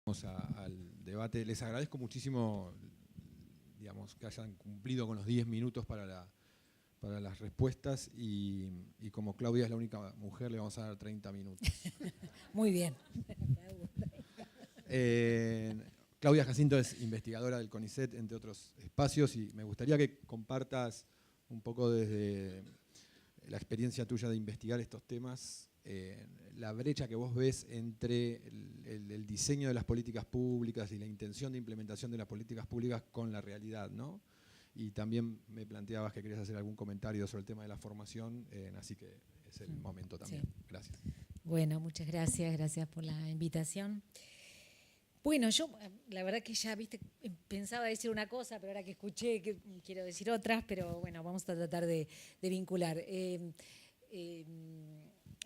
Al debate. Les agradezco muchísimo, digamos, que hayan cumplido con los 10 minutos para las respuestas y como Claudia es la única mujer, le vamos a dar 30 minutos. Muy bien. Claudia Jacinto es investigadora del CONICET, entre otros espacios, y me gustaría que compartas un poco desde la experiencia tuya de investigar estos temas, la brecha que vos ves entre el diseño de las políticas públicas y la intención de implementación de las políticas públicas con la realidad, ¿no? Y también me planteabas que querías hacer algún comentario sobre el tema de la formación, así que es el momento también. Sí. Gracias. Bueno, muchas gracias, gracias por la invitación. Bueno, yo la verdad que ya, viste, pensaba decir una cosa, pero ahora que escuché que quiero decir otras, pero bueno, vamos a tratar de vincular.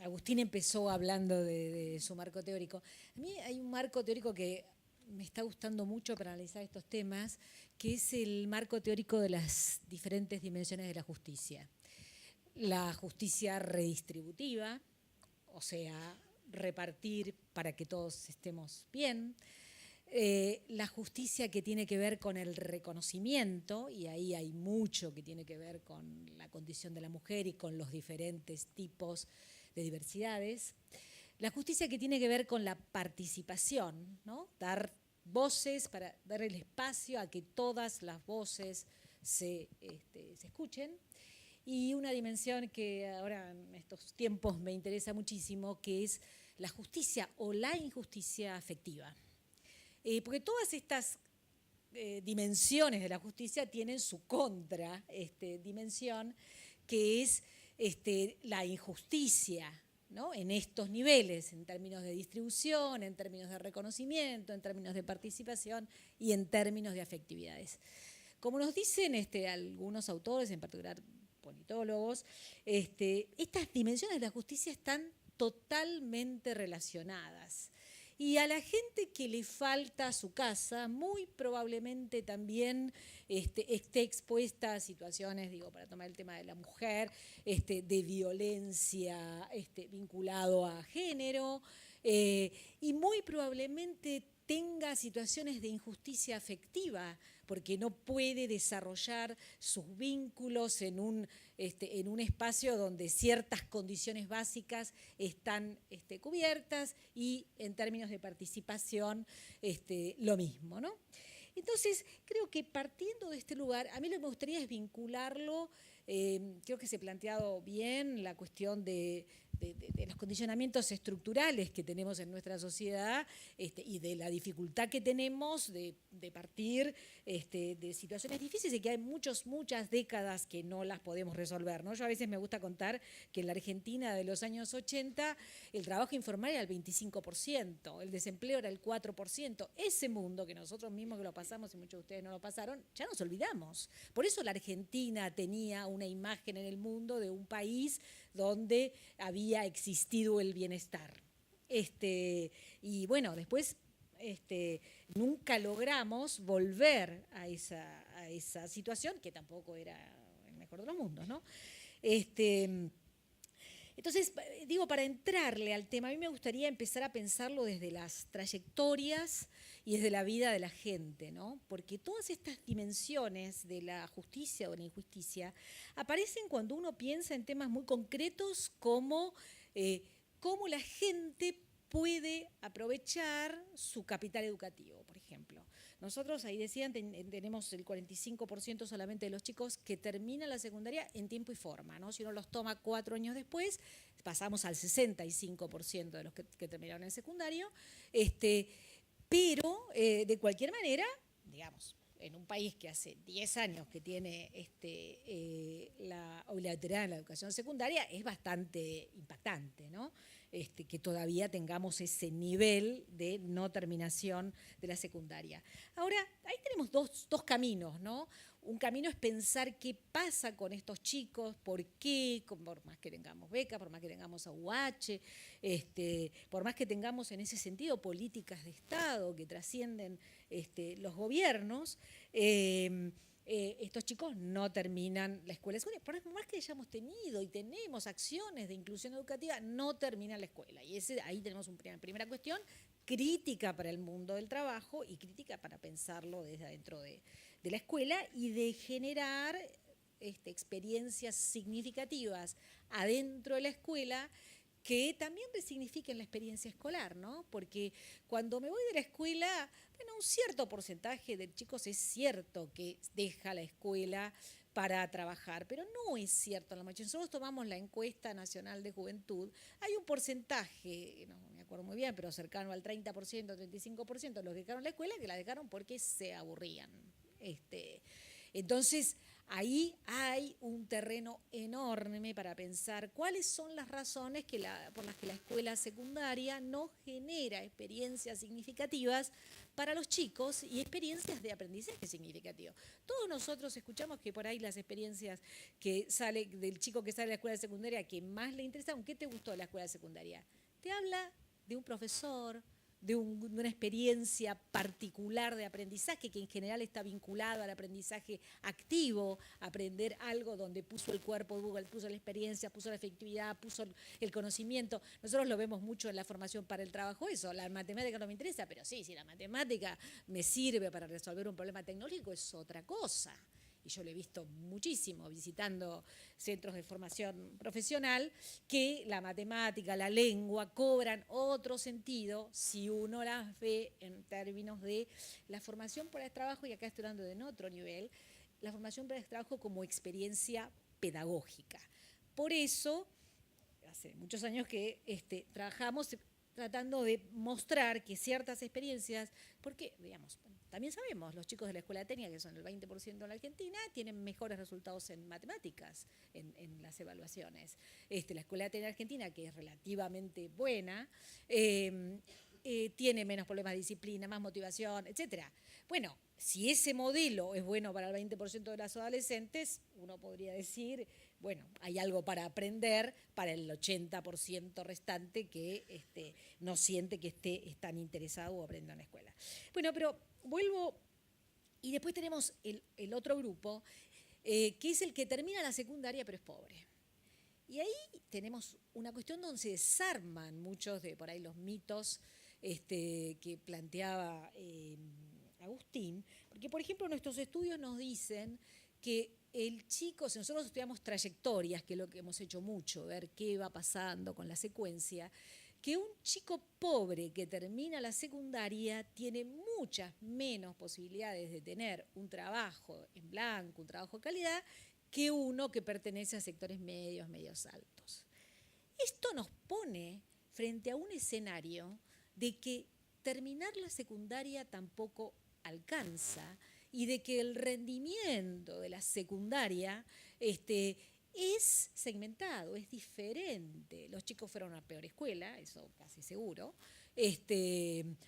Agustín empezó hablando de su marco teórico. A mí hay un marco teórico que me está gustando mucho para analizar estos temas, que es el marco teórico de las diferentes dimensiones de la justicia. La justicia redistributiva, o sea, repartir para que todos estemos bien. La justicia que tiene que ver con el reconocimiento, y ahí hay mucho que tiene que ver con la condición de la mujer y con los diferentes tipos de diversidades. La justicia que tiene que ver con la participación, ¿no? Dar voces, para dar el espacio a que todas las voces se escuchen. Y una dimensión que ahora en estos tiempos me interesa muchísimo, que es la justicia o la injusticia afectiva. Porque todas estas dimensiones de la justicia tienen su contra dimensión, que es la injusticia, ¿no? En estos niveles, en términos de distribución, en términos de reconocimiento, en términos de participación y en términos de afectividades. Como nos dicen algunos autores, en particular politólogos, estas dimensiones de la justicia están totalmente relacionadas. Y a la gente que le falta a su casa, muy probablemente también esté expuesta a situaciones, digo, para tomar el tema de la mujer, de violencia vinculado a género, y muy probablemente tenga situaciones de injusticia afectiva, porque no puede desarrollar sus vínculos en un espacio donde ciertas condiciones básicas están cubiertas, y en términos de participación lo mismo, ¿no? Entonces, creo que partiendo de este lugar, a mí lo que me gustaría es vincularlo, creo que se ha planteado bien la cuestión de los condicionamientos estructurales que tenemos en nuestra sociedad, y de la dificultad que tenemos de partir de situaciones difíciles, y que hay muchas décadas que no las podemos resolver, ¿no? Yo a veces me gusta contar que en la Argentina de los años 80 el trabajo informal era el 25%, el desempleo era el 4%. Ese mundo que nosotros mismos que lo pasamos, y muchos de ustedes no lo pasaron, ya nos olvidamos. Por eso la Argentina tenía una imagen en el mundo de un país donde había existido el bienestar. Y bueno, después nunca logramos volver a esa situación, que tampoco era el mejor de los mundos, ¿no? Entonces, digo, para entrarle al tema, a mí me gustaría empezar a pensarlo desde las trayectorias y desde la vida de la gente, ¿no? Porque todas estas dimensiones de la justicia o de la injusticia aparecen cuando uno piensa en temas muy concretos como cómo la gente puede aprovechar su capital educativo, por ejemplo. Nosotros, ahí decían, tenemos el 45% solamente de los chicos que terminan la secundaria en tiempo y forma, ¿no? Si uno los toma 4 años después, pasamos al 65% de los que terminaron en secundario, pero de cualquier manera, digamos, en un país que hace 10 años que tiene la obligatoriedad en la educación secundaria, es bastante impactante, ¿no? Que todavía tengamos ese nivel de no terminación de la secundaria. Ahora, ahí tenemos dos caminos, ¿no? Un camino es pensar qué pasa con estos chicos, por qué, por más que tengamos becas, por más que tengamos AUH, por más que tengamos en ese sentido políticas de Estado que trascienden los gobiernos, estos chicos no terminan la escuela. Por más que hayamos tenido y tenemos acciones de inclusión educativa, no terminan la escuela. Y ahí tenemos una primera cuestión crítica para el mundo del trabajo y crítica para pensarlo desde adentro de la escuela y de generar experiencias significativas adentro de la escuela que también resignifiquen la experiencia escolar, ¿no? Porque cuando me voy de la escuela, bueno, un cierto porcentaje de chicos es cierto que deja la escuela para trabajar, pero no es cierto la mayoría. Nosotros tomamos la encuesta nacional de juventud, hay un porcentaje, no me acuerdo muy bien, pero cercano al 30%, 35% de los que dejaron la escuela, que la dejaron porque se aburrían. Entonces, ahí hay un terreno enorme para pensar cuáles son las razones por las que la escuela secundaria no genera experiencias significativas para los chicos y experiencias de aprendizaje significativo. Todos nosotros escuchamos que por ahí las experiencias que sale del chico que sale de la escuela secundaria que más le interesa, ¿qué te gustó de la escuela secundaria? Te habla de un profesor, de una experiencia particular de aprendizaje que en general está vinculado al aprendizaje activo, aprender algo donde puso el cuerpo, puso la experiencia, puso la efectividad, puso el conocimiento. Nosotros lo vemos mucho en la formación para el trabajo, eso, la matemática no me interesa, pero sí, si la matemática me sirve para resolver un problema tecnológico es otra cosa. Y yo lo he visto muchísimo visitando centros de formación profesional, que la matemática, la lengua cobran otro sentido si uno las ve en términos de la formación para el trabajo, y acá estoy hablando de otro nivel, la formación para el trabajo como experiencia pedagógica. Por eso, hace muchos años que trabajamos tratando de mostrar que ciertas experiencias, porque, digamos, también sabemos, los chicos de la escuela técnica, que son el 20% en la Argentina, tienen mejores resultados en matemáticas, en las evaluaciones. La escuela técnica argentina, que es relativamente buena, tiene menos problemas de disciplina, más motivación, etc. Bueno, si ese modelo es bueno para el 20% de los adolescentes, uno podría decir, bueno, hay algo para aprender para el 80% restante que no siente que es tan interesado o aprendiendo en la escuela. Bueno, pero vuelvo, y después tenemos el otro grupo, que es el que termina la secundaria pero es pobre. Y ahí tenemos una cuestión donde se desarman muchos de por ahí los mitos que planteaba Agustín, porque por ejemplo nuestros estudios nos dicen que el chico, si nosotros estudiamos trayectorias, que es lo que hemos hecho mucho, ver qué va pasando con la secuencia, que un chico pobre que termina la secundaria tiene muchas menos posibilidades de tener un trabajo en blanco, un trabajo de calidad, que uno que pertenece a sectores medios, medios altos. Esto nos pone frente a un escenario de que terminar la secundaria tampoco alcanza y de que el rendimiento de la secundaria es segmentado, es diferente. Los chicos fueron a una peor escuela, eso casi seguro,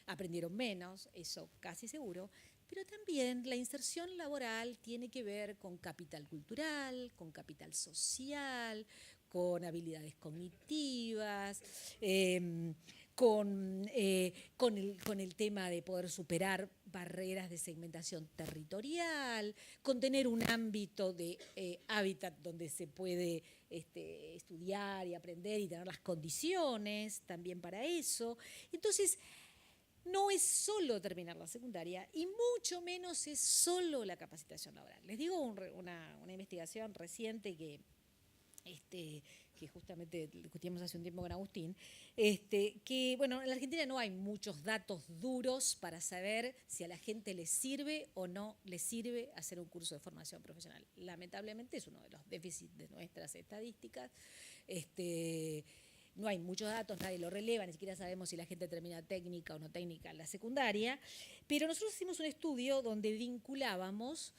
aprendieron menos, eso casi seguro, pero también la inserción laboral tiene que ver con capital cultural, con capital social, con habilidades cognitivas, con el tema de poder superar barreras de segmentación territorial, con tener un ámbito de hábitat donde se puede estudiar y aprender y tener las condiciones también para eso. Entonces, no es solo terminar la secundaria y mucho menos es solo la capacitación laboral. Les digo una investigación reciente que justamente discutíamos hace un tiempo con Agustín, que bueno, en la Argentina no hay muchos datos duros para saber si a la gente le sirve o no le sirve hacer un curso de formación profesional. Lamentablemente es uno de los déficits de nuestras estadísticas. No hay muchos datos, nadie lo releva, ni siquiera sabemos si la gente termina técnica o no técnica en la secundaria, pero nosotros hicimos un estudio donde vinculábamos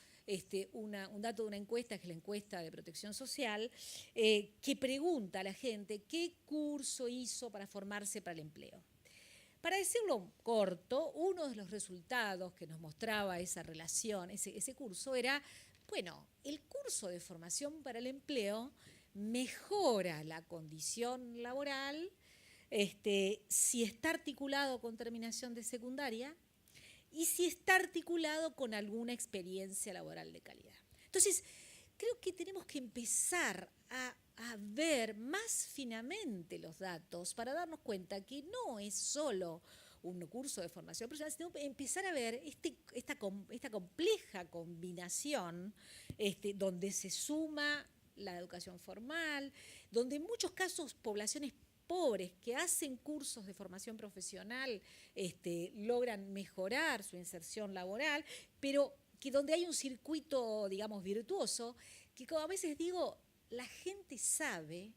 un dato de una encuesta, que es la encuesta de protección social, que pregunta a la gente qué curso hizo para formarse para el empleo. Para decirlo corto, uno de los resultados que nos mostraba esa relación, ese curso, era, bueno, el curso de formación para el empleo mejora la condición laboral si está articulado con terminación de secundaria y si está articulado con alguna experiencia laboral de calidad. Entonces, creo que tenemos que empezar a ver más finamente los datos para darnos cuenta que no es solo un curso de formación profesional, sino empezar a ver esta compleja combinación donde se suma la educación formal, donde en muchos casos poblaciones pobres que hacen cursos de formación profesional logran mejorar su inserción laboral, pero que donde hay un circuito, digamos, virtuoso, que como a veces digo, la gente sabe,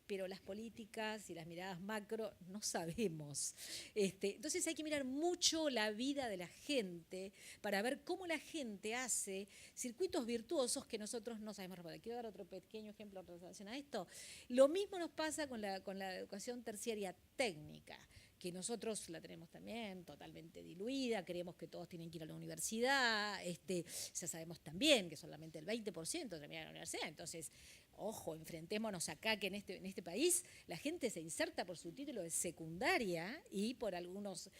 pero las políticas y las miradas macro no sabemos. Entonces hay que mirar mucho la vida de la gente para ver cómo la gente hace circuitos virtuosos que nosotros no sabemos responder. Quiero dar otro pequeño ejemplo en relación a esto. Lo mismo nos pasa con la educación terciaria técnica, que nosotros la tenemos también totalmente diluida, creemos que todos tienen que ir a la universidad, ya sabemos también que solamente el 20% termina la universidad, entonces, ojo, enfrentémonos acá que en este país la gente se inserta por su título de secundaria y por algunos...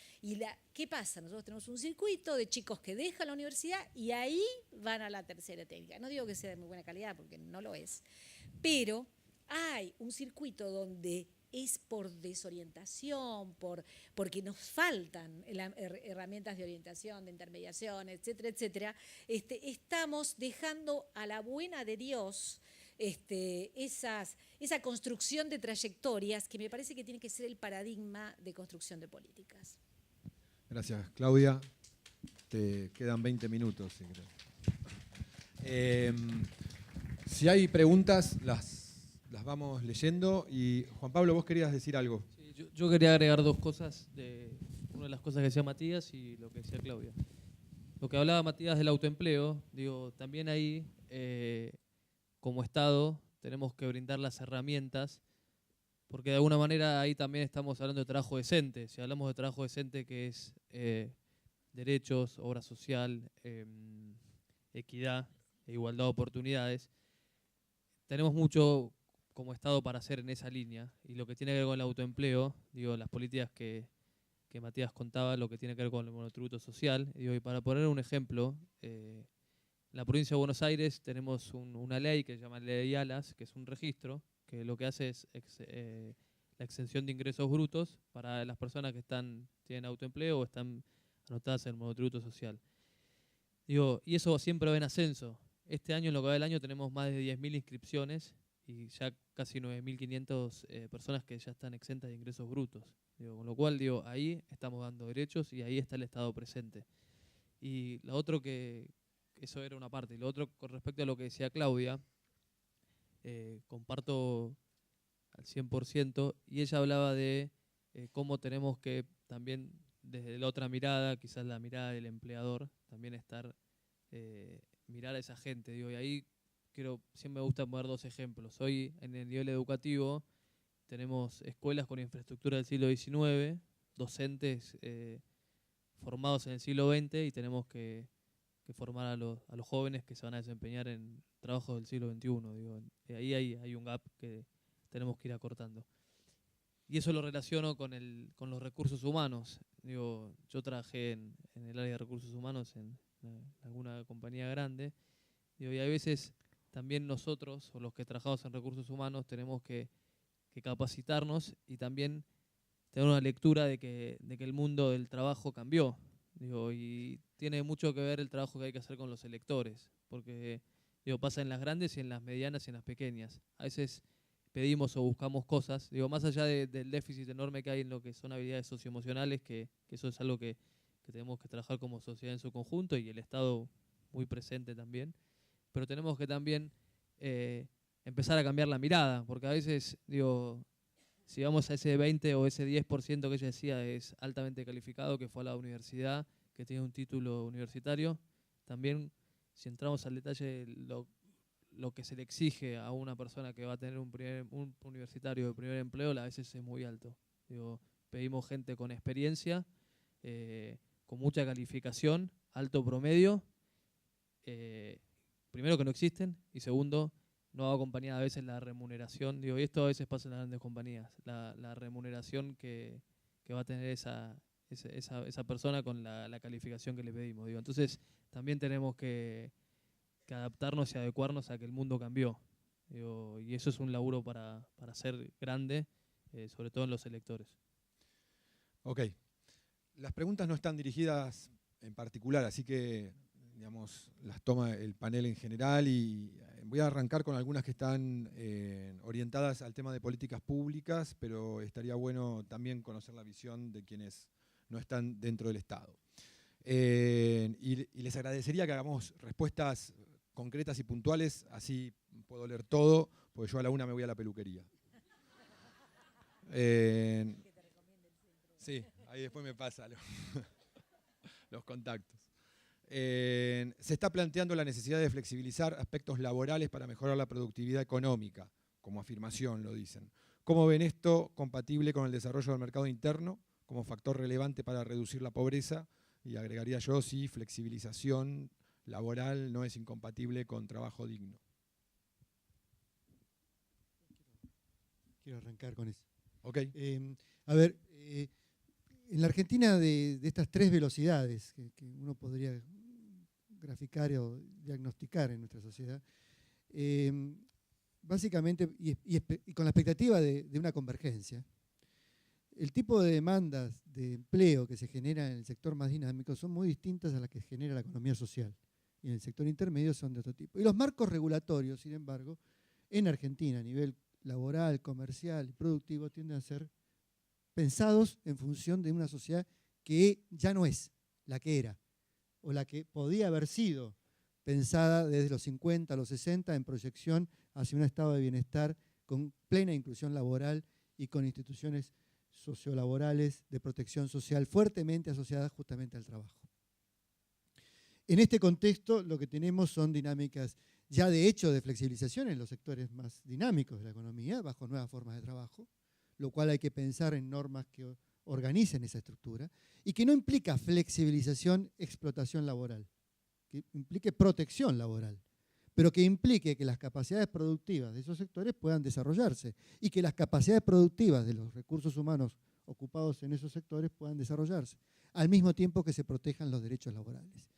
¿Qué pasa? Nosotros tenemos un circuito de chicos que dejan la universidad y ahí van a la tercera técnica. No digo que sea de muy buena calidad porque no lo es, pero hay un circuito donde es por desorientación, porque nos faltan herramientas de orientación, de intermediación, etcétera, etcétera, estamos dejando a la buena de Dios esa construcción de trayectorias que me parece que tiene que ser el paradigma de construcción de políticas. Gracias, Claudia. Te quedan 20 minutos. Si hay preguntas, las vamos leyendo. Y Juan Pablo, vos querías decir algo. Sí, yo quería agregar dos cosas, una de las cosas que decía Matías y lo que decía Claudia. Lo que hablaba Matías del autoempleo, digo, también ahí, como Estado, tenemos que brindar las herramientas, porque de alguna manera ahí también estamos hablando de trabajo decente. Si hablamos de trabajo decente, que es derechos, obra social, equidad e igualdad de oportunidades, tenemos mucho como Estado para hacer en esa línea. Y lo que tiene que ver con el autoempleo, digo, las políticas que Matías contaba, lo que tiene que ver con el monotributo social. Digo, y para poner un ejemplo, en la provincia de Buenos Aires tenemos una ley que se llama Ley de Alas, que es un registro, que lo que hace es la exención de ingresos brutos para las personas que tienen autoempleo o están anotadas en el monotributo social. Digo, y eso siempre va en ascenso. Este año, en lo que va del año, tenemos más de 10.000 inscripciones y ya casi 9.500 personas que ya están exentas de ingresos brutos. Digo, con lo cual, digo, ahí estamos dando derechos y ahí está el Estado presente. Y lo otro eso era una parte. Y lo otro, con respecto a lo que decía Claudia, comparto al 100%, y ella hablaba de cómo tenemos que también, desde la otra mirada, quizás la mirada del empleador, también mirar a esa gente. Digo, y ahí siempre me gusta poner dos ejemplos. Hoy, en el nivel educativo, tenemos escuelas con infraestructura del siglo XIX, docentes formados en el siglo XX, y tenemos que formar a los jóvenes que se van a desempeñar en trabajos del siglo XXI. Digo, ahí hay un gap que tenemos que ir acortando. Y eso lo relaciono con los recursos humanos. Digo, yo trabajé en el área de recursos humanos en alguna compañía grande. Digo, y a veces también nosotros, o los que trabajamos en recursos humanos, tenemos que capacitarnos y también tener una lectura de que el mundo del trabajo cambió. Digo, y tiene mucho que ver el trabajo que hay que hacer con los electores, porque pasa en las grandes y en las medianas y en las pequeñas. A veces pedimos o buscamos cosas, más allá del déficit enorme que hay en lo que son habilidades socioemocionales, que eso es algo que tenemos que trabajar como sociedad en su conjunto y el Estado muy presente también, pero tenemos que también empezar a cambiar la mirada, porque a veces, si vamos a ese 20 o ese 10% que ella decía es altamente calificado, que fue a la universidad, que tiene un título universitario, también si entramos al detalle de lo que se le exige a una persona que va a tener un universitario de primer empleo, a veces es muy alto. Pedimos gente con experiencia, con mucha calificación, alto promedio, primero que no existen, y segundo, no va acompañada a veces la remuneración. Y esto a veces pasa en las grandes compañías, la remuneración que va a tener esa persona con la calificación que le pedimos. Entonces también tenemos que adaptarnos y adecuarnos a que el mundo cambió. Y eso es un laburo para ser grande, sobre todo en los electores. Ok. Las preguntas no están dirigidas en particular, así que digamos, las toma el panel en general y voy a arrancar con algunas que están orientadas al tema de políticas públicas, pero estaría bueno también conocer la visión de quienes no están dentro del Estado. Y les agradecería que hagamos respuestas concretas y puntuales, así puedo leer todo, porque yo a la 1 me voy a la peluquería. Sí, ahí después me pasa los contactos. Se está planteando la necesidad de flexibilizar aspectos laborales para mejorar la productividad económica, como afirmación lo dicen. ¿Cómo ven esto compatible con el desarrollo del mercado interno como factor relevante para reducir la pobreza? Y agregaría yo, sí, flexibilización laboral no es incompatible con trabajo digno. Quiero arrancar con eso. Ok. A ver, en la Argentina de estas 3 velocidades que uno podría graficar o diagnosticar en nuestra sociedad, básicamente, y con la expectativa de una convergencia, el tipo de demandas de empleo que se genera en el sector más dinámico son muy distintas a las que genera la economía social. Y en el sector intermedio son de otro tipo. Y los marcos regulatorios, sin embargo, en Argentina, a nivel laboral, comercial y productivo, tienden a ser pensados en función de una sociedad que ya no es la que era, o la que podía haber sido pensada desde los 50 a los 60 en proyección hacia un estado de bienestar con plena inclusión laboral y con instituciones sociolaborales de protección social fuertemente asociadas justamente al trabajo. En este contexto lo que tenemos son dinámicas ya de hecho de flexibilización en los sectores más dinámicos de la economía, bajo nuevas formas de trabajo, lo cual hay que pensar en normas que organicen esa estructura, y que no implica flexibilización, explotación laboral, que implique protección laboral, pero que implique que las capacidades productivas de esos sectores puedan desarrollarse y que las capacidades productivas de los recursos humanos ocupados en esos sectores puedan desarrollarse, al mismo tiempo que se protejan los derechos laborales.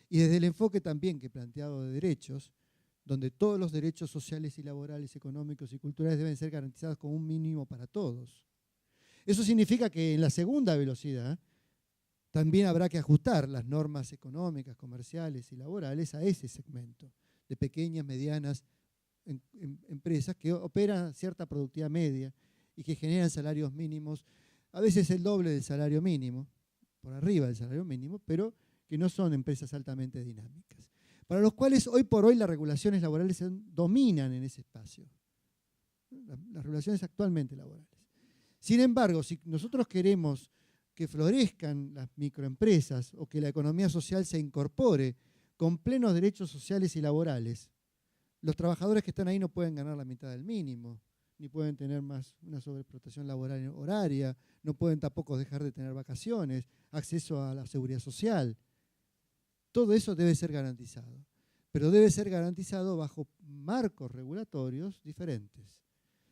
Y desde el enfoque también que he planteado de derechos, donde todos los derechos sociales y laborales, económicos y culturales deben ser garantizados como un mínimo para todos. Eso significa que en la segunda velocidad también habrá que ajustar las normas económicas, comerciales y laborales a ese segmento de pequeñas, medianas empresas que operan cierta productividad media y que generan salarios mínimos, a veces el doble del salario mínimo, por arriba del salario mínimo, pero que no son empresas altamente dinámicas, para los cuales hoy por hoy las regulaciones laborales dominan en ese espacio, las regulaciones actualmente laborales. Sin embargo, si nosotros queremos que florezcan las microempresas o que la economía social se incorpore con plenos derechos sociales y laborales, los trabajadores que están ahí no pueden ganar la mitad del mínimo, ni pueden tener más una sobreexplotación laboral horaria, no pueden tampoco dejar de tener vacaciones, acceso a la seguridad social. Todo eso debe ser garantizado, pero debe ser garantizado bajo marcos regulatorios diferentes.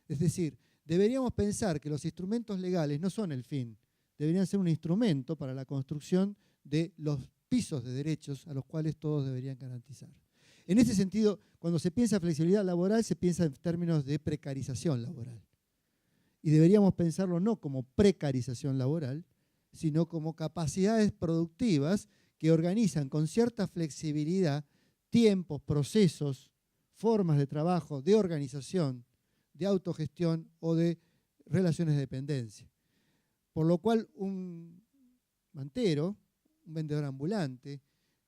Es decir, deberíamos pensar que los instrumentos legales no son el fin, deberían ser un instrumento para la construcción de los pisos de derechos a los cuales todos deberían garantizar. En ese sentido, cuando se piensa flexibilidad laboral, se piensa en términos de precarización laboral. Y deberíamos pensarlo no como precarización laboral, sino como capacidades productivas que organizan con cierta flexibilidad tiempos, procesos, formas de trabajo, de organización, de autogestión o de relaciones de dependencia. Por lo cual un mantero, un vendedor ambulante,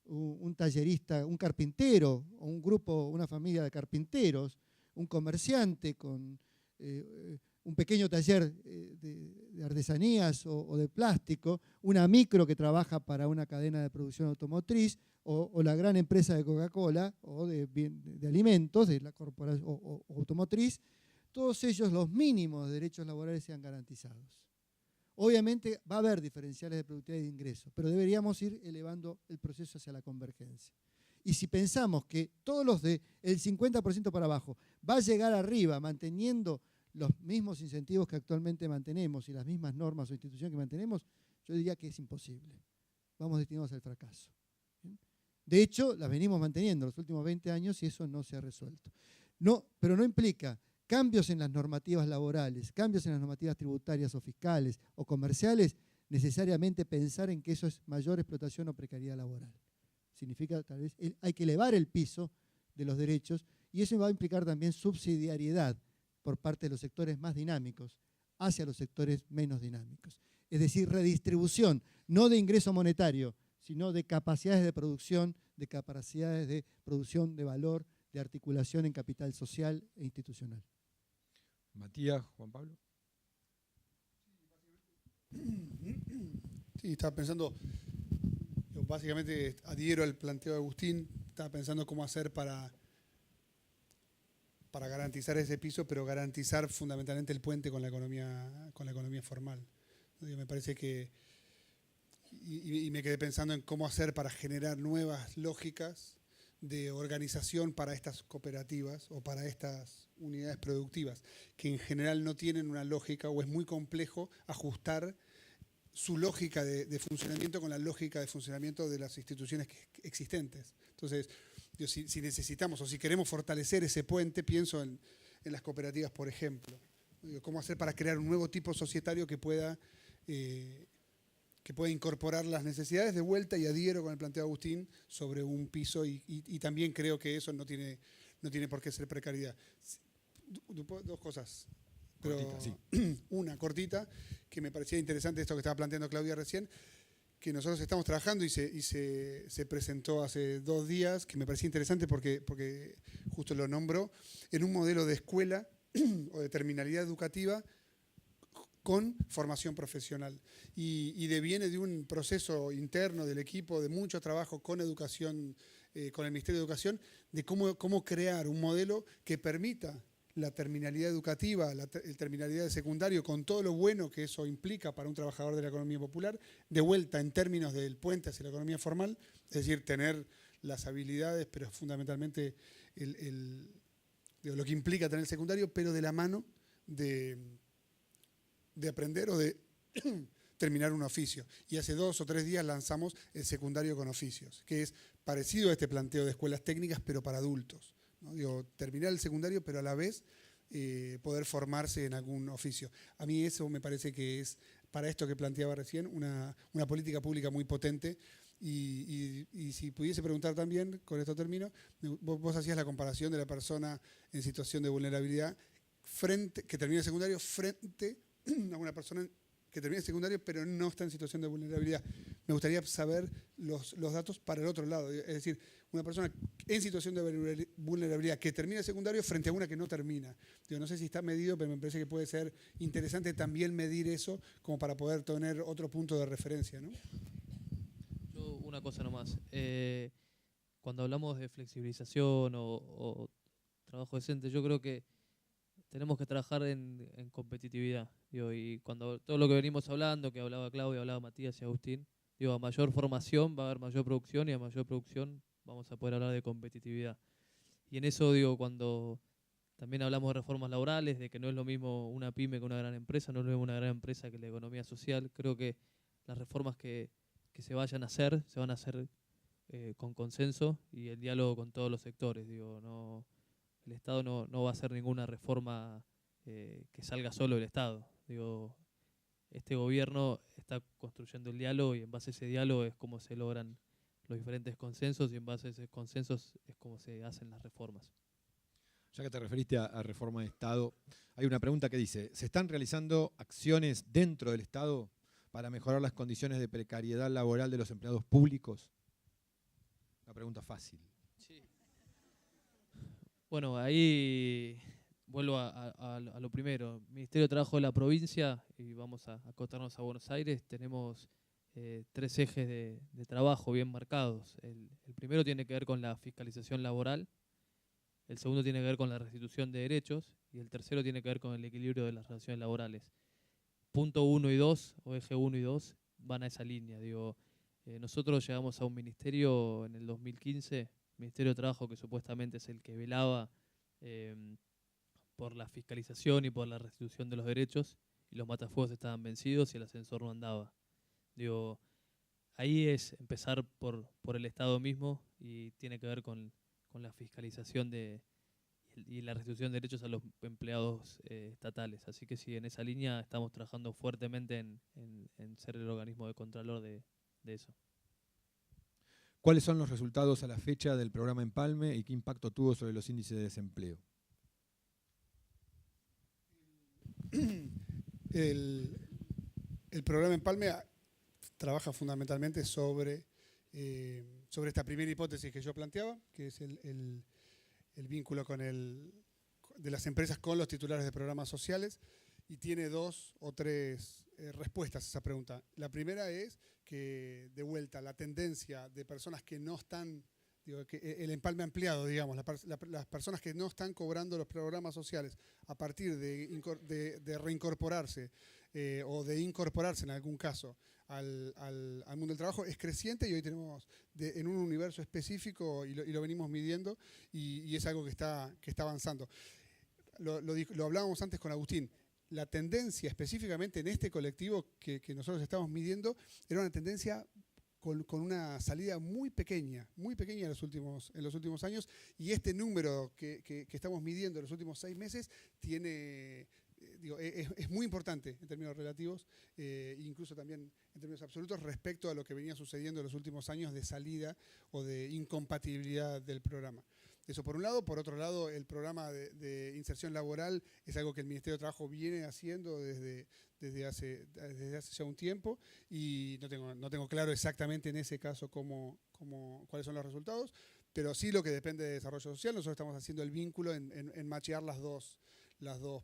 un tallerista, un carpintero, o un grupo, una familia de carpinteros, un comerciante con un pequeño taller de artesanías o de plástico, una micro que trabaja para una cadena de producción automotriz, o la gran empresa de Coca-Cola o de alimentos, de la corporación o automotriz, todos ellos los mínimos derechos laborales sean garantizados. Obviamente va a haber diferenciales de productividad y de ingresos, pero deberíamos ir elevando el proceso hacia la convergencia. Y si pensamos que todos los del 50% para abajo va a llegar arriba manteniendo los mismos incentivos que actualmente mantenemos y las mismas normas o instituciones que mantenemos, yo diría que es imposible. Vamos destinados al fracaso. De hecho, las venimos manteniendo los últimos 20 años y eso no se ha resuelto. Pero no implica cambios en las normativas laborales, cambios en las normativas tributarias o fiscales o comerciales, necesariamente pensar en que eso es mayor explotación o precariedad laboral. Significa, tal vez, hay que elevar el piso de los derechos y eso va a implicar también subsidiariedad por parte de los sectores más dinámicos hacia los sectores menos dinámicos. Es decir, redistribución, no de ingreso monetario, sino de capacidades de producción de valor, de articulación en capital social e institucional. Matías, Juan Pablo. Sí, estaba pensando, yo básicamente adhiero al planteo de Agustín, estaba pensando cómo hacer para garantizar ese piso, pero garantizar fundamentalmente el puente con la economía formal. Me parece que, y me quedé pensando en cómo hacer para generar nuevas lógicas de organización para estas cooperativas o para estas unidades productivas, que en general no tienen una lógica o es muy complejo ajustar su lógica de funcionamiento con la lógica de funcionamiento de las instituciones existentes. Entonces, si necesitamos o si queremos fortalecer ese puente, pienso en las cooperativas, por ejemplo. ¿Cómo hacer para crear un nuevo tipo societario que pueda incorporar las necesidades de vuelta? Y adhiero con el planteo de Agustín sobre un piso y también creo que eso no tiene por qué ser precariedad. Dos cosas. Pero Cortita, sí. Una cortita, que me parecía interesante esto que estaba planteando Claudia recién, que nosotros estamos trabajando y se presentó hace 2 días, que me parecía interesante porque justo lo nombró, en un modelo de escuela o de terminalidad educativa con formación profesional. Y deviene de un proceso interno del equipo, de mucho trabajo con educación, con el Ministerio de Educación, de cómo crear un modelo que permita la terminalidad educativa, la terminalidad de secundario, con todo lo bueno que eso implica para un trabajador de la economía popular, de vuelta en términos del puente hacia la economía formal, es decir, tener las habilidades, pero fundamentalmente lo que implica tener el secundario, pero de la mano de aprender o de terminar un oficio. Y hace 2 o 3 días lanzamos el secundario con oficios, que es parecido a este planteo de escuelas técnicas, pero para adultos, ¿no? Terminar el secundario, pero a la vez poder formarse en algún oficio. A mí eso me parece que es, para esto que planteaba recién, una política pública muy potente. Y si pudiese preguntar también, con esto termino, vos hacías la comparación de la persona en situación de vulnerabilidad que termina el secundario frente a una persona que termina el secundario pero no está en situación de vulnerabilidad. Me gustaría saber los datos para el otro lado, es decir, una persona en situación de vulnerabilidad que termina el secundario frente a una que no termina. No sé si está medido, pero me parece que puede ser interesante también medir eso como para poder tener otro punto de referencia, ¿no? Yo una cosa nomás. Cuando hablamos de flexibilización o trabajo decente, yo creo que tenemos que trabajar en competitividad. Y cuando todo lo que venimos hablando, que hablaba Claudia, hablaba Matías y Agustín, a mayor formación va a haber mayor producción y a mayor producción vamos a poder hablar de competitividad. Y en eso, cuando también hablamos de reformas laborales, de que no es lo mismo una pyme que una gran empresa, no es lo mismo una gran empresa que la economía social, creo que las reformas que se vayan a hacer, se van a hacer con consenso y el diálogo con todos los sectores. El Estado no va a hacer ninguna reforma que salga solo del Estado. Este gobierno está construyendo el diálogo y en base a ese diálogo es como se logran los diferentes consensos y en base a esos consensos es como se hacen las reformas. Ya que te referiste a reforma de Estado, hay una pregunta que dice, ¿se están realizando acciones dentro del Estado para mejorar las condiciones de precariedad laboral de los empleados públicos? Una pregunta fácil. Sí. Bueno, ahí vuelvo a lo primero. Ministerio de Trabajo de la provincia, y vamos a acotarnos a Buenos Aires, tenemos 3 ejes de trabajo bien marcados. El primero tiene que ver con la fiscalización laboral, el segundo tiene que ver con la restitución de derechos y el tercero tiene que ver con el equilibrio de las relaciones laborales. Punto 1 y 2, o eje 1 y 2, van a esa línea. Nosotros llegamos a un ministerio en el 2015, Ministerio de Trabajo, que supuestamente es el que velaba por la fiscalización y por la restitución de los derechos, y los matafuegos estaban vencidos y el ascensor no andaba. Ahí es empezar por el Estado mismo y tiene que ver con la fiscalización y y la restitución de derechos a los empleados estatales. Así que sí, en esa línea estamos trabajando fuertemente en ser el organismo de contralor de eso. ¿Cuáles son los resultados a la fecha del programa Empalme y qué impacto tuvo sobre los índices de desempleo? El programa Empalme trabaja fundamentalmente sobre esta primera hipótesis que yo planteaba, que es el vínculo de las empresas con los titulares de programas sociales, y tiene 2 o 3 respuestas a esa pregunta. La primera es que, de vuelta, la tendencia de personas que no están, el empalme ampliado, digamos, las personas que no están cobrando los programas sociales a partir de reincorporarse o de incorporarse en algún caso al mundo del trabajo es creciente, y hoy tenemos en un universo específico y lo venimos midiendo, y es algo que está avanzando. Lo hablábamos antes con Agustín. La tendencia específicamente en este colectivo que nosotros estamos midiendo era una tendencia con una salida muy pequeña en los últimos años, y este número que estamos midiendo en los últimos 6 meses es muy importante en términos relativos, incluso también en términos absolutos, respecto a lo que venía sucediendo en los últimos años de salida o de incompatibilidad del programa. Eso por un lado. Por otro lado, el programa de inserción laboral es algo que el Ministerio de Trabajo viene haciendo desde hace ya un tiempo, y no tengo claro exactamente en ese caso cuáles son los resultados, pero sí lo que depende de desarrollo social. Nosotros estamos haciendo el vínculo en machear las dos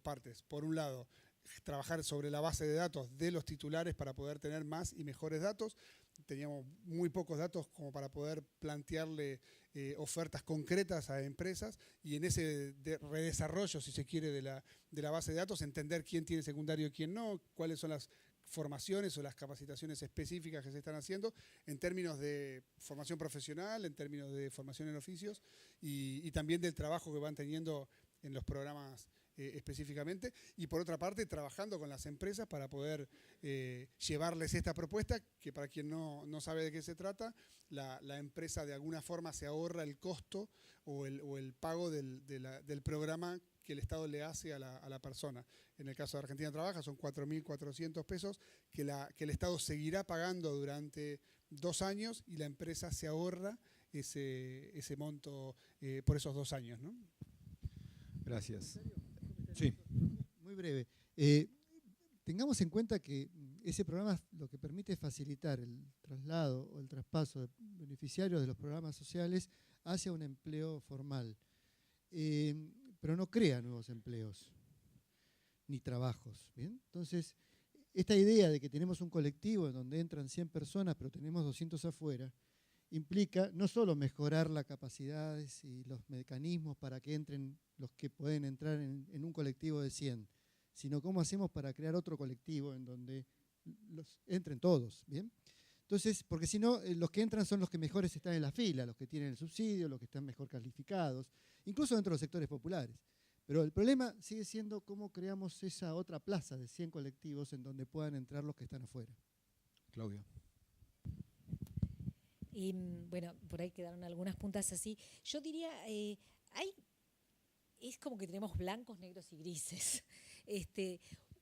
partes. Por un lado, trabajar sobre la base de datos de los titulares para poder tener más y mejores datos. Teníamos muy pocos datos como para poder plantearle ofertas concretas a empresas, y en ese redesarrollo, si se quiere, de la base de datos, entender quién tiene secundario y quién no, cuáles son las formaciones o las capacitaciones específicas que se están haciendo en términos de formación profesional, en términos de formación en oficios, y también del trabajo que van teniendo en los programas específicamente, y por otra parte trabajando con las empresas para poder llevarles esta propuesta, que para quien no sabe de qué se trata, la empresa de alguna forma se ahorra el costo o el pago del programa que el Estado le hace a la persona. En el caso de Argentina Trabaja son 4.400 pesos que el Estado seguirá pagando durante 2 años, y la empresa se ahorra ese monto por esos 2 años, ¿no? Gracias. Sí. Muy breve. Tengamos en cuenta que ese programa lo que permite es facilitar el traslado o el traspaso de beneficiarios de los programas sociales hacia un empleo formal, pero no crea nuevos empleos ni trabajos. ¿Bien? Entonces, esta idea de que tenemos un colectivo en donde entran 100 personas pero tenemos 200 afuera, implica no solo mejorar las capacidades y los mecanismos para que entren los que pueden entrar en un colectivo de 100, sino cómo hacemos para crear otro colectivo en donde entren todos, ¿bien? Entonces, porque si no, los que entran son los que mejores están en la fila, los que tienen el subsidio, los que están mejor calificados, incluso dentro de los sectores populares. Pero el problema sigue siendo cómo creamos esa otra plaza de 100 colectivos en donde puedan entrar los que están afuera. Claudia. Y bueno, por ahí quedaron algunas puntas así. Yo diría, es como que tenemos blancos, negros y grises.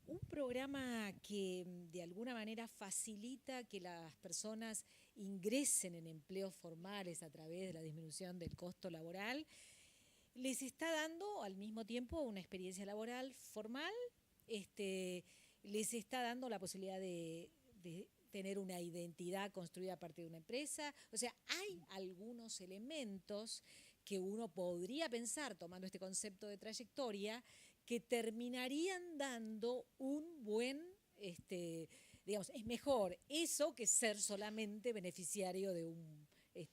Un programa que de alguna manera facilita que las personas ingresen en empleos formales a través de la disminución del costo laboral, les está dando al mismo tiempo una experiencia laboral formal, les está dando la posibilidad de tener una identidad construida a partir de una empresa. O sea, hay algunos elementos que uno podría pensar, tomando este concepto de trayectoria, que terminarían dando un buen, digamos, es mejor eso que ser solamente beneficiario de un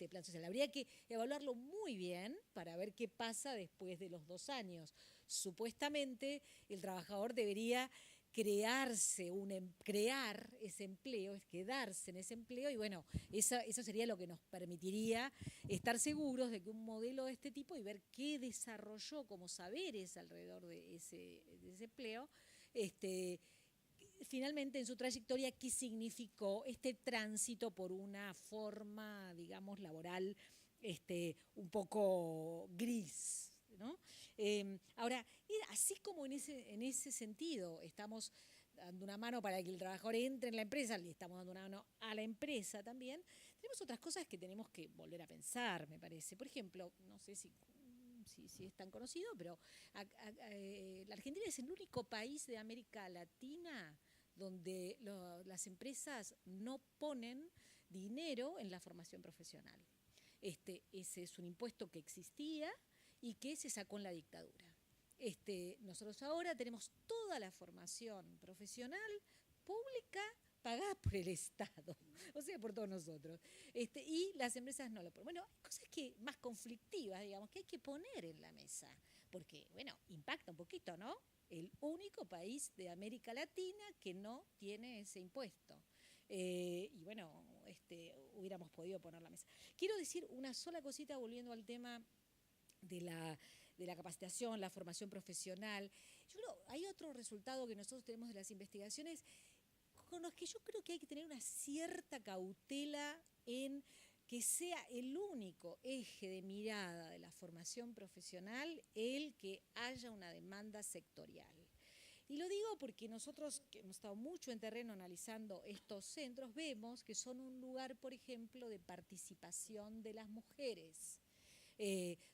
plan social. Habría que evaluarlo muy bien para ver qué pasa después de los 2 años. Supuestamente, el trabajador debería crear ese empleo, es quedarse en ese empleo, y bueno, eso sería lo que nos permitiría estar seguros de que un modelo de este tipo, y ver qué desarrolló como saberes alrededor de ese empleo, finalmente en su trayectoria, qué significó este tránsito por una forma, digamos, laboral un poco gris, ¿no? Ahora, así como en ese sentido estamos dando una mano para que el trabajador entre en la empresa, le estamos dando una mano a la empresa también, tenemos otras cosas que tenemos que volver a pensar, me parece. Por ejemplo, no sé si es tan conocido, pero la Argentina es el único país de América Latina donde las empresas no ponen dinero en la formación profesional. Ese es un impuesto que existía y que se sacó en la dictadura. Nosotros ahora tenemos toda la formación profesional pública pagada por el Estado, o sea, por todos nosotros. Y las empresas no lo ponen. Bueno, hay cosas más conflictivas, digamos, que hay que poner en la mesa, porque, bueno, impacta un poquito, ¿no? El único país de América Latina que no tiene ese impuesto. Y bueno, hubiéramos podido poner la mesa. Quiero decir una sola cosita volviendo al tema de la capacitación, la formación profesional. Hay otro resultado que nosotros tenemos de las investigaciones con los que yo creo que hay que tener una cierta cautela en que sea el único eje de mirada de la formación profesional el que haya una demanda sectorial. Y lo digo porque nosotros, que hemos estado mucho en terreno analizando estos centros, vemos que son un lugar, por ejemplo, de participación de las mujeres.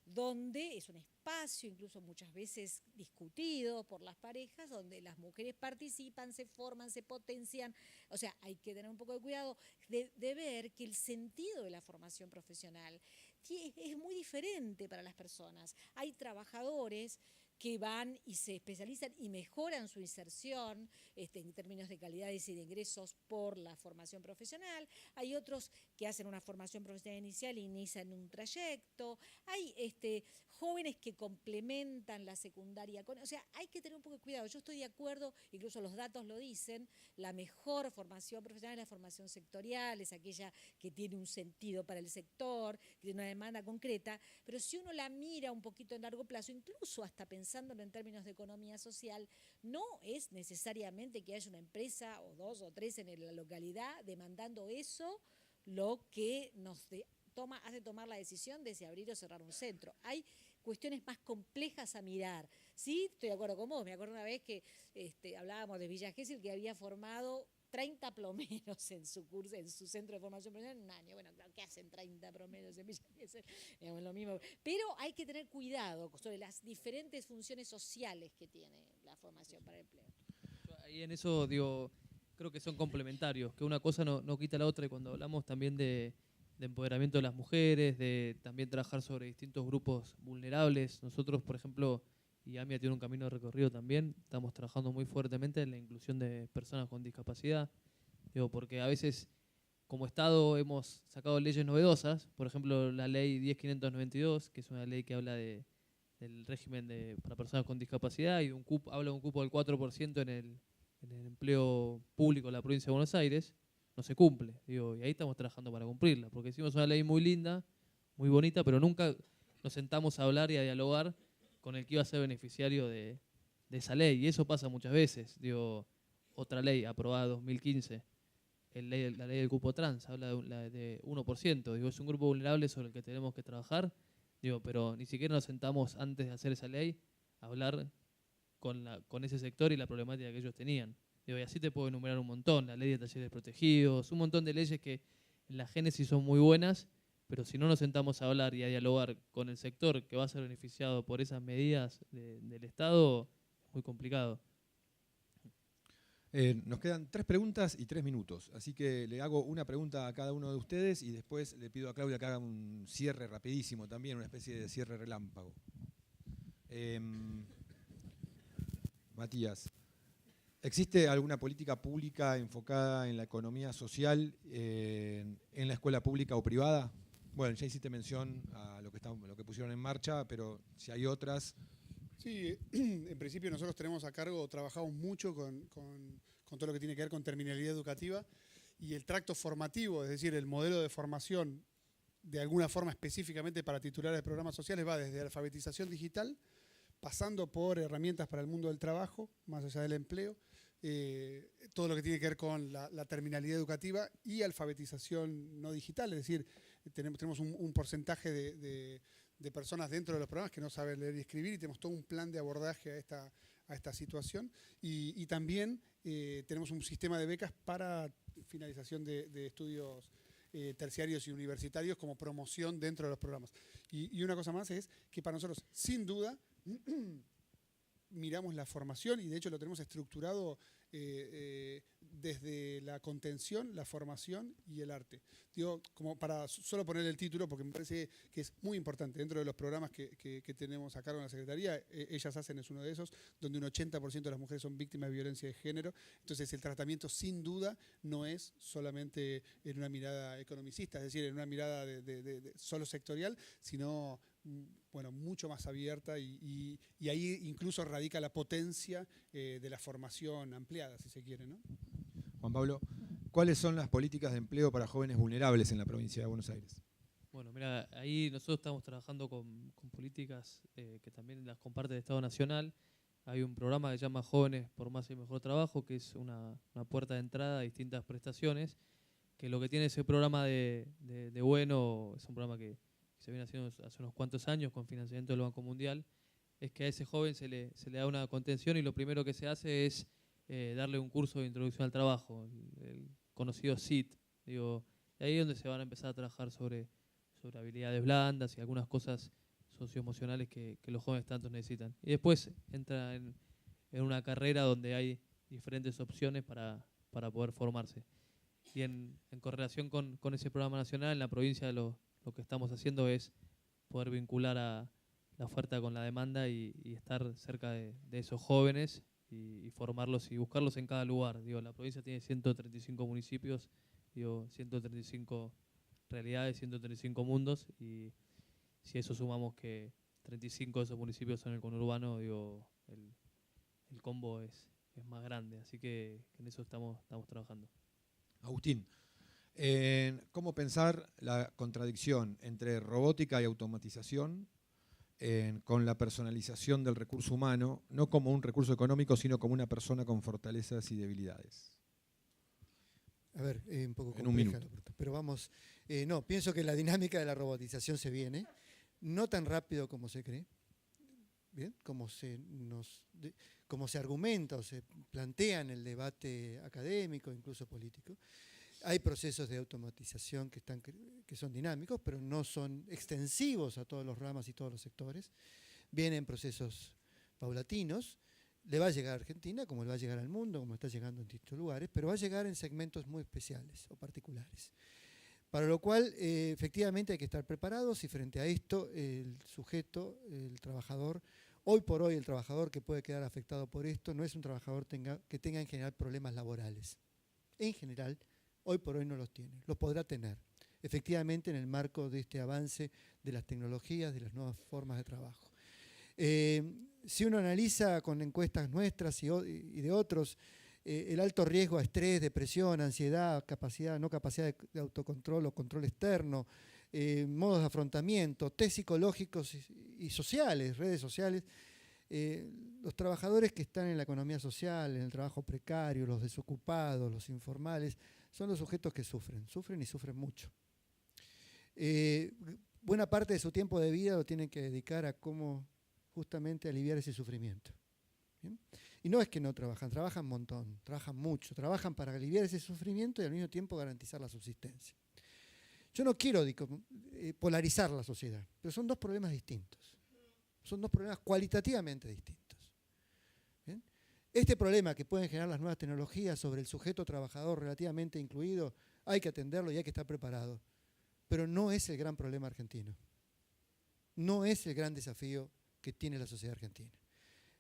Donde es un espacio incluso muchas veces discutido por las parejas, donde las mujeres participan, se forman, se potencian. O sea, hay que tener un poco de cuidado de ver que el sentido de la formación profesional es muy diferente para las personas. Hay trabajadores que van y se especializan y mejoran su inserción en términos de calidades y de ingresos por la formación profesional. Hay otros que hacen una formación profesional inicial e inician un trayecto. Hay jóvenes que complementan la secundaria. O sea, hay que tener un poco de cuidado. Yo estoy de acuerdo, incluso los datos lo dicen, la mejor formación profesional es la formación sectorial, es aquella que tiene un sentido para el sector, que tiene una demanda concreta, pero si uno la mira un poquito en largo plazo, incluso hasta pensándolo en términos de economía social, no es necesariamente que haya una empresa o dos o tres en la localidad demandando eso lo que nos hace tomar la decisión de si abrir o cerrar un centro. Hay cuestiones más complejas a mirar. Sí, estoy de acuerdo con vos. Me acuerdo una vez que hablábamos de Villa Gesell, que había formado 30 plomeros en su curso, en su centro de formación profesional en un año. Bueno, claro, ¿qué hacen 30 plomeros en Villa Gesell? Digamos, lo mismo. Pero hay que tener cuidado sobre las diferentes funciones sociales que tiene la formación para el empleo. Ahí en eso, digo, creo que son complementarios, que una cosa no quita la otra, y cuando hablamos también de empoderamiento de las mujeres, de también trabajar sobre distintos grupos vulnerables. Nosotros, por ejemplo, y AMIA tiene un camino de recorrido también, estamos trabajando muy fuertemente en la inclusión de personas con discapacidad. Digo, porque a veces, como Estado, hemos sacado leyes novedosas, por ejemplo, la ley 10.592, que es una ley que habla del régimen para personas con discapacidad, y habla de un cupo del 4% en el empleo público de la provincia de Buenos Aires. No se cumple, digo, y ahí estamos trabajando para cumplirla, porque hicimos una ley muy linda, muy bonita, pero nunca nos sentamos a hablar y a dialogar con el que iba a ser beneficiario de esa ley, y eso pasa muchas veces. Digo, otra ley aprobada en 2015, la ley del cupo trans, habla de 1%, digo, es un grupo vulnerable sobre el que tenemos que trabajar, digo, pero ni siquiera nos sentamos antes de hacer esa ley a hablar con ese sector y la problemática que ellos tenían. Digo, y así te puedo enumerar un montón, la ley de talleres protegidos, un montón de leyes que en la génesis son muy buenas, pero si no nos sentamos a hablar y a dialogar con el sector que va a ser beneficiado por esas medidas del Estado, es muy complicado. Nos quedan 3 preguntas y 3 minutos, así que le hago una pregunta a cada uno de ustedes y después le pido a Claudia que haga un cierre rapidísimo también, una especie de cierre relámpago. Matías, ¿existe alguna política pública enfocada en la economía social en la escuela pública o privada? Bueno, ya hiciste mención a lo que pusieron en marcha, pero si hay otras. Sí, en principio nosotros tenemos a cargo, trabajamos mucho con todo lo que tiene que ver con terminalidad educativa y el tracto formativo, es decir, el modelo de formación de alguna forma específicamente para titulares de programas sociales va desde alfabetización digital, pasando por herramientas para el mundo del trabajo, más allá del empleo, todo lo que tiene que ver con la terminalidad educativa y alfabetización no digital, es decir, tenemos un porcentaje de de personas dentro de los programas que no saben leer y escribir, y tenemos todo un plan de abordaje a esta situación. Y también tenemos un sistema de becas para finalización de estudios terciarios y universitarios como promoción dentro de los programas. Y una cosa más es que para nosotros, sin duda, miramos la formación y de hecho lo tenemos estructurado desde la contención, la formación y el arte. Digo, como para solo poner el título, porque me parece que es muy importante. Dentro de los programas que tenemos a cargo en la Secretaría, Ellas Hacen es uno de esos, donde un 80% de las mujeres son víctimas de violencia de género. Entonces el tratamiento sin duda no es solamente en una mirada economicista, es decir, en una mirada de solo sectorial, sino bueno, mucho más abierta y ahí incluso radica la potencia de la formación ampliada, si se quiere, ¿no? Juan Pablo, ¿cuáles son las políticas de empleo para jóvenes vulnerables en la provincia de Buenos Aires? Bueno, mira, ahí nosotros estamos trabajando con políticas que también las comparte el Estado Nacional. Hay un programa que se llama Jóvenes por Más y Mejor Trabajo, que es una puerta de entrada a distintas prestaciones, que lo que tiene ese programa de bueno, es un programa que se viene haciendo hace unos cuantos años con financiamiento del Banco Mundial, es que a ese joven se le da una contención y lo primero que se hace es darle un curso de introducción al trabajo, el conocido SIT. Digo, y ahí es donde se van a empezar a trabajar sobre habilidades blandas y algunas cosas socioemocionales que los jóvenes tanto necesitan. Y después entra en una carrera donde hay diferentes opciones para poder formarse. Y en correlación con ese programa nacional, en la provincia lo que estamos haciendo es poder vincular a la oferta con la demanda y estar cerca de esos jóvenes y formarlos y buscarlos en cada lugar. Digo, la provincia tiene 135 municipios, 135 realidades, 135 mundos, y si eso sumamos que 35 de esos municipios son el conurbano, digo, el combo es más grande, así que en eso estamos trabajando. Agustín, ¿cómo pensar la contradicción entre robótica y automatización con la personalización del recurso humano, no como un recurso económico, sino como una persona con fortalezas y debilidades? A ver, un poco en un compleja minuto. la pregunta, pero vamos. No, pienso que la dinámica de la robotización se viene, no tan rápido como se cree, ¿bien? Como se argumenta o se plantea en el debate académico, incluso político. Hay procesos de automatización que son dinámicos, pero no son extensivos a todos los ramas y todos los sectores. Vienen procesos paulatinos. Le va a llegar a Argentina, como le va a llegar al mundo, como está llegando en distintos lugares, pero va a llegar en segmentos muy especiales o particulares. Para lo cual, efectivamente, hay que estar preparados y frente a esto, el sujeto, el trabajador, hoy por hoy el trabajador que puede quedar afectado por esto no es un trabajador que tenga en general problemas laborales. En general, hoy por hoy no los tiene, los podrá tener. Efectivamente, en el marco de este avance de las tecnologías, de las nuevas formas de trabajo. Si uno analiza con encuestas nuestras y de otros, el alto riesgo a estrés, depresión, ansiedad, no capacidad de autocontrol o control externo, modos de afrontamiento, test psicológicos y sociales, redes sociales, los trabajadores que están en la economía social, en el trabajo precario, los desocupados, los informales, son los sujetos que sufren y sufren mucho. Buena parte de su tiempo de vida lo tienen que dedicar a cómo justamente aliviar ese sufrimiento. ¿Bien? Y no es que no trabajan un montón, trabajan mucho, trabajan para aliviar ese sufrimiento y al mismo tiempo garantizar la subsistencia. Yo no quiero polarizar la sociedad, pero son dos problemas distintos. Son dos problemas cualitativamente distintos. ¿Bien? Este problema que pueden generar las nuevas tecnologías sobre el sujeto trabajador relativamente incluido, hay que atenderlo y hay que estar preparado. Pero no es el gran problema argentino. No es el gran desafío que tiene la sociedad argentina.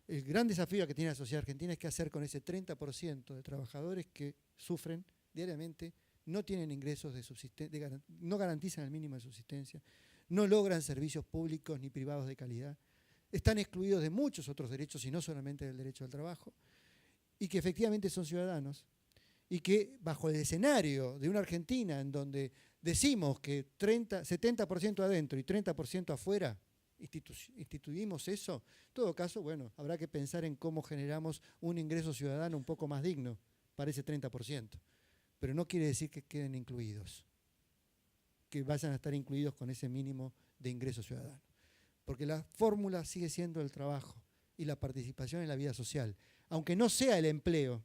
El gran desafío que tiene la sociedad argentina es qué hacer con ese 30% de trabajadores que sufren diariamente, no tienen ingresos de subsistencia, no garantizan el mínimo de subsistencia, no logran servicios públicos ni privados de calidad, están excluidos de muchos otros derechos y no solamente del derecho al trabajo, y que efectivamente son ciudadanos, y que bajo el escenario de una Argentina en donde decimos que 70% adentro y 30% afuera, instituimos eso, en todo caso, bueno, habrá que pensar en cómo generamos un ingreso ciudadano un poco más digno para ese 30%. Pero no quiere decir que queden incluidos, que vayan a estar incluidos con ese mínimo de ingreso ciudadano. porque la fórmula sigue siendo el trabajo y la participación en la vida social, aunque no sea el empleo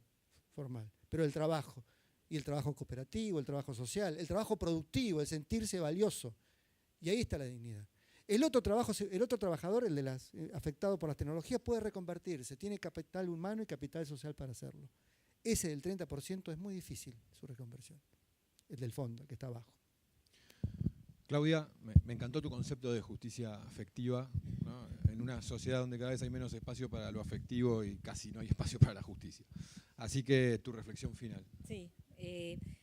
formal, pero el trabajo, y el trabajo cooperativo, el trabajo social, el trabajo productivo, el sentirse valioso, y ahí está la dignidad. El otro trabajador, el de las afectado por las tecnologías, puede reconvertirse, tiene capital humano y capital social para hacerlo. Ese del 30% es muy difícil su reconversión, el del fondo, el que está abajo. Claudia, me encantó tu concepto de justicia afectiva, ¿no? En una sociedad donde cada vez hay menos espacio para lo afectivo y casi no hay espacio para la justicia. Así que tu reflexión final. Sí,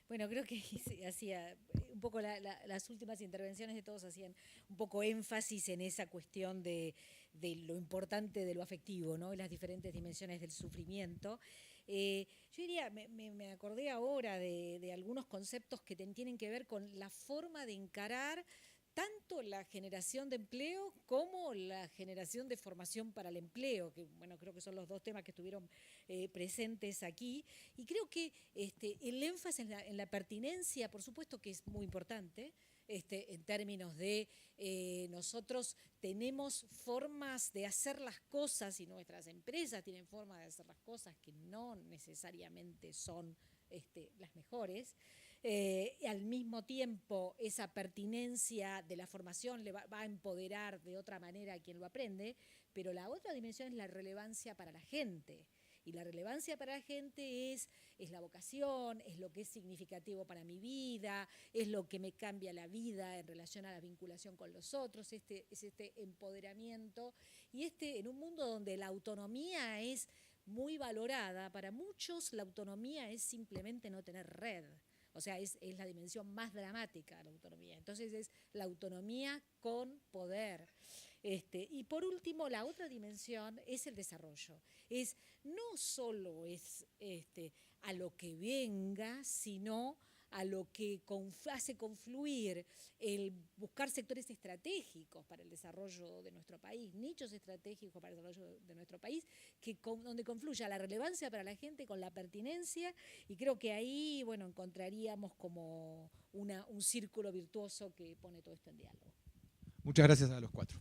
bueno, creo que hacía un poco las últimas intervenciones de todos hacían un poco énfasis en esa cuestión de lo importante de lo afectivo, ¿no? Y las diferentes dimensiones del sufrimiento. Yo diría, me acordé ahora de algunos conceptos que tienen que ver con la forma de encarar tanto la generación de empleo como la generación de formación para el empleo, que bueno, creo que son los dos temas que estuvieron presentes aquí. Y creo que el énfasis en la pertinencia, por supuesto que es muy importante, en términos de nosotros tenemos formas de hacer las cosas y nuestras empresas tienen formas de hacer las cosas que no necesariamente son las mejores. Al mismo tiempo, esa pertinencia de la formación le va a empoderar de otra manera a quien lo aprende, pero la otra dimensión es la relevancia para la gente. Y la relevancia para la gente es la vocación, es lo que es significativo para mi vida, es lo que me cambia la vida en relación a la vinculación con los otros, es este empoderamiento. Y en un mundo donde la autonomía es muy valorada, para muchos la autonomía es simplemente no tener red. O sea, es la dimensión más dramática de la autonomía. Entonces es la autonomía con poder. Y por último, la otra dimensión es el desarrollo. No solo es a lo que venga, sino a lo que hace confluir el buscar sectores estratégicos para el desarrollo de nuestro país, nichos estratégicos para el desarrollo de nuestro país, donde confluya la relevancia para la gente con la pertinencia, y creo que ahí, bueno, encontraríamos como un círculo virtuoso que pone todo esto en diálogo. Muchas gracias a los cuatro.